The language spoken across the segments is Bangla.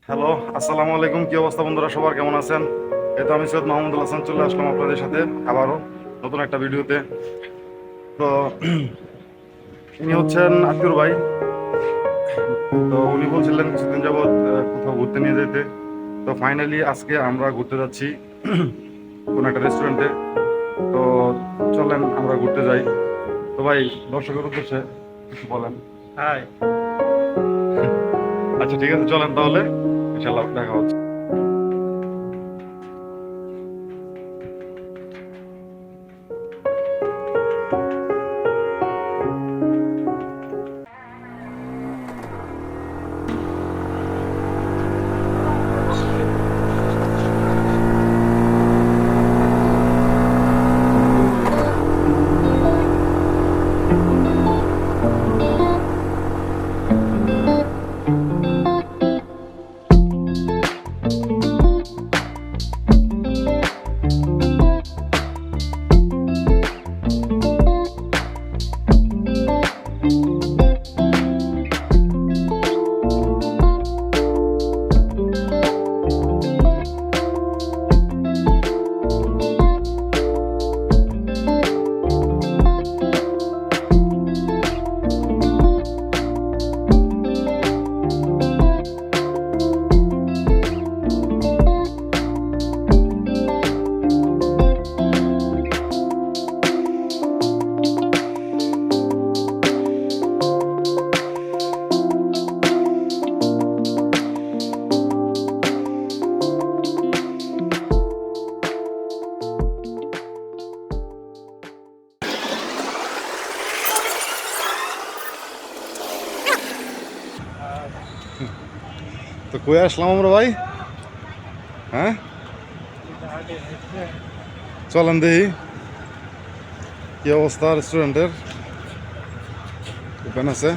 হ্যালো, আসসালামু আলাইকুম। কি অবস্থা বন্ধুরা, সবার কেমন আছেন? এই তো আমি সৈয়দ মাহমুদুল হাসান চলে আসলাম আপনাদের সাথে আবারও নতুন একটা ভিডিওতে। তো ইনি হচ্ছেন আতিউর ভাই। তো উনি বলছিলেন কিছুদিন যাবৎ কোথাও ঘুরতে নিয়ে যেতে। তো ফাইনালি আজকে আমরা ঘুরতে যাচ্ছি কোন একটা রেস্টুরেন্টে। তো চলেন আমরা ঘুরতে যাই। তো ভাই, দর্শকের উদ্দেশ্যে কিছু বলেন। হাই। আচ্ছা, ঠিক আছে, চলেন তাহলে, ইনশাল্লাহ দেখা হচ্ছে। তো কই আসলাম আমরা ভাই? হ্যাঁ, চলেন দেখি কি অবস্থা রেস্টুরেন্টের। ওপেন আছে?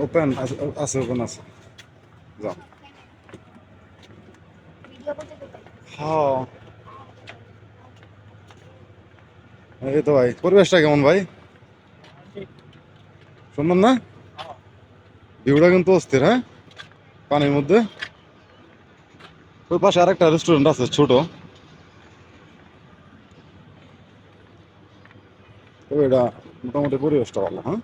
ওপেন আছে, ওপেন আছে। যাও। হ্যাঁ, এই তো ভাই, পরিবেশটা কেমন ভাই? সুন্দর না? ভিউটা কিন্তু অস্থির। হ্যাঁ, পানির মধ্যে। ওই পাশে আরেকটা রেস্টুরেন্ট আছে ছোট। তবে এটা মোটামুটি পরিবেশটা ভালো। হ্যাঁ,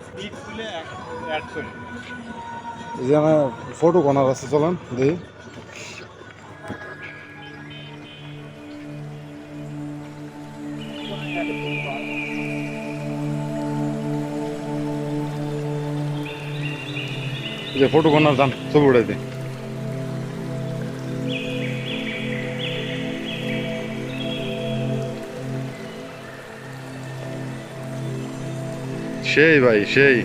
স্পিড খুলে অ্যাড করি। এখানে ফটো কর্নার আছে, চলেন দেখি। যে ফটো কর্নার যান, ছবি উঠাইতে। সেই ভাই, সেই।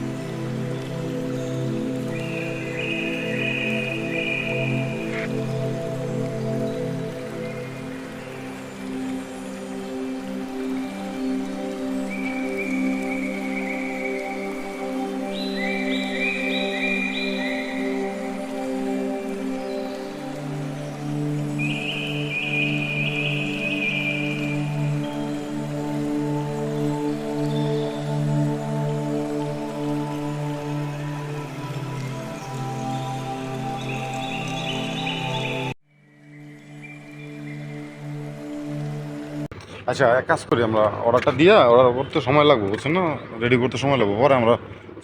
আচ্ছা, এক কাজ করি, আমরা অর্ডারটা দিয়া অর্ডার করতে সময় লাগবে, বুঝছেন না? রেডি করতে সময় লাগবে, পরে আমরা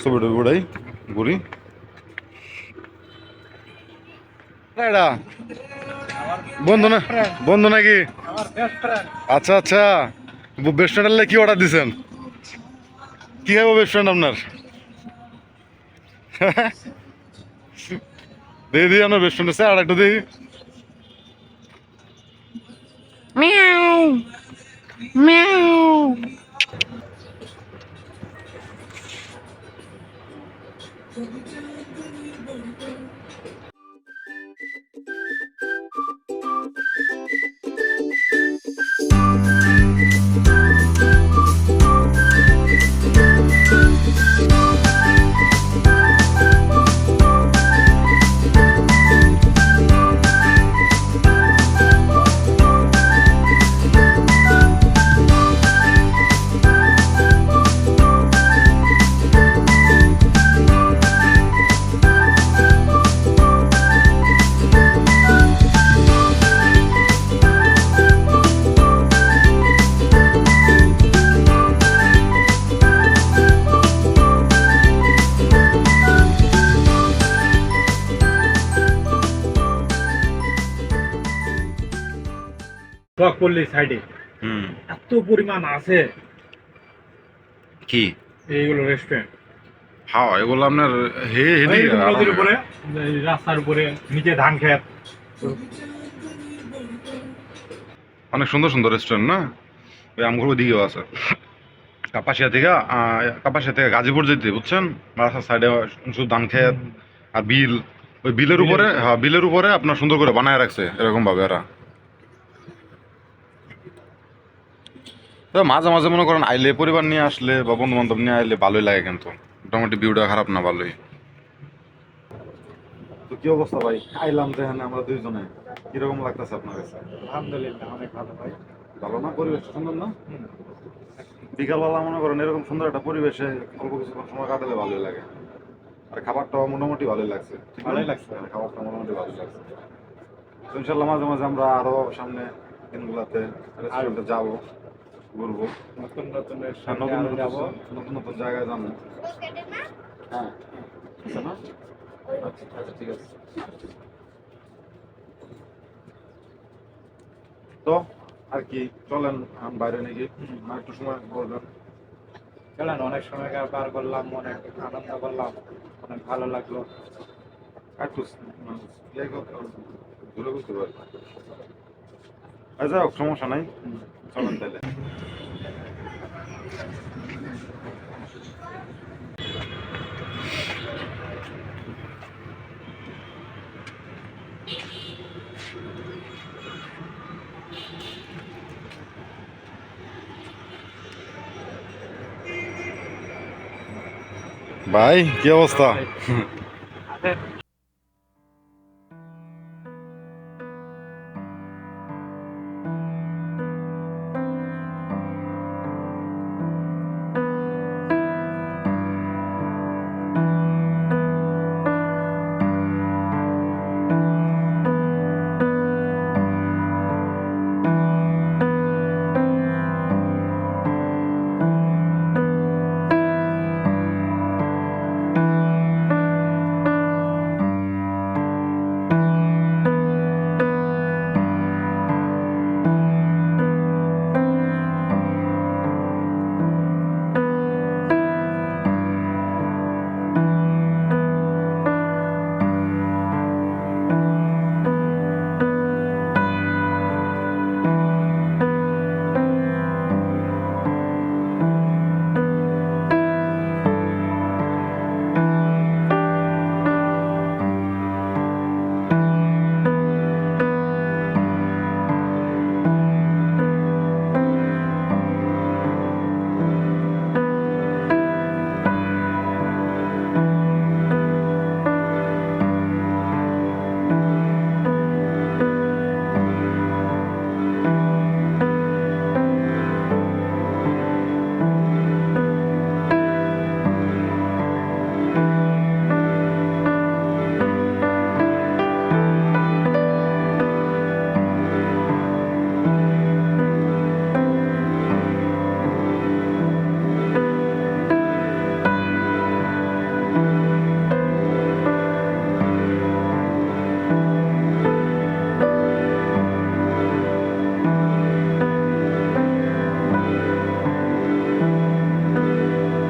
ছবি টবি উঠাই, ঘুরি। এটা বন্ধু না? বন্ধু নাকি? আমার বেস্ট ফ্রেন্ড। আচ্ছা আচ্ছা, বেস্ট ফ্রেন্ড কি অর্ডার দিছেন? কি খাবো বেস্ট ফ্রেন্ড আপনার? দিয়ে দিই আপনার বেস্ট ফ্রেন্ড আছে, আর একটু দিই। Miao Miao. টক পল্লী সাইডে হুম এত পরিমাণ আছে কি এইগুলো রেস্টুরেন্ট হ্যাঁ এগুলো আপনার হেডি নদীর উপরে এই রাস্তার উপরে নিচে ধান খেত অনেক সুন্দর সুন্দর রেস্টুরেন্ট না ওই আমগুলো দিকেও আছে কাপাসিয়া থেকে গাজীপুর যেতে বুঝছেন রাস্তার সাইডে শুধু ধান খেত আর বিল ওই বিলের উপরে হ্যাঁ বিলের উপরে আপনার সুন্দর করে বানায় রাখছে এরকম ভাবে এরা তো মাঝে মাঝে মনে করেন আইলে পরিবার নিয়ে আসলে বা বন্ধু বান্ধব নিয়ে আইলে ভালোই লাগে কিন্তু মোটামুটি ভিউটা খারাপ না ভালোই তো কি অবস্থা ভাই আইলাম তো এখানে আমরা দুইজনে কিরকম লাগতেছে আপনার কাছে আলহামদুলিল্লাহ অনেক ভালো ভাই ভালো না পরিবেশ সুন্দর না বিকালবেলা মনে করেন এরকম সুন্দর একটা পরিবেশে অল্প কিছুক্ষণ সময় কাটালে ভালোই লাগে আর খাবারটাও মোটামুটি ভালোই লাগছে ভালোই লাগছে। খাবারটা মোটামুটি ভালোই লাগছে তো ইনশাল্লাহ মাঝে মাঝে আমরা আরো সামনে দিনগুলোতে রেস্টুরেন্টে যাবো ঘুরবো নতুন নতুন আর রেস্টুরেন্টে নতুন আরো যাবো নতুন নতুন জায়গায় যাবো হ্যাঁ আছে না আচ্ছা আচ্ছা ঠিক আছে তো আর কি চলেন বাইরে নাকি আর একটু সময় বলবেন চলেন অনেক সময় পার করলাম অনেক আনন্দ করলাম অনেক ভালো লাগলো একটু ঘুরে বুঝতে পারি যাই হোক সমস্যা নাই চলেন তাহলে ভাই কি অবস্থা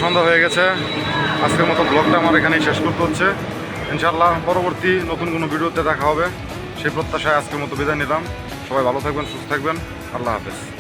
সন্ধ্যা হয়ে গেছে আজকের মতো ব্লগটা আমার এখানেই শেষ করতে হচ্ছে ইনশাআল্লাহ পরবর্তী নতুন কোনো ভিডিওতে দেখা হবে সেই প্রত্যাশায় আজকের মতো বিদায় নিলাম সবাই ভালো থাকবেন সুস্থ থাকবেন আল্লাহ হাফেজ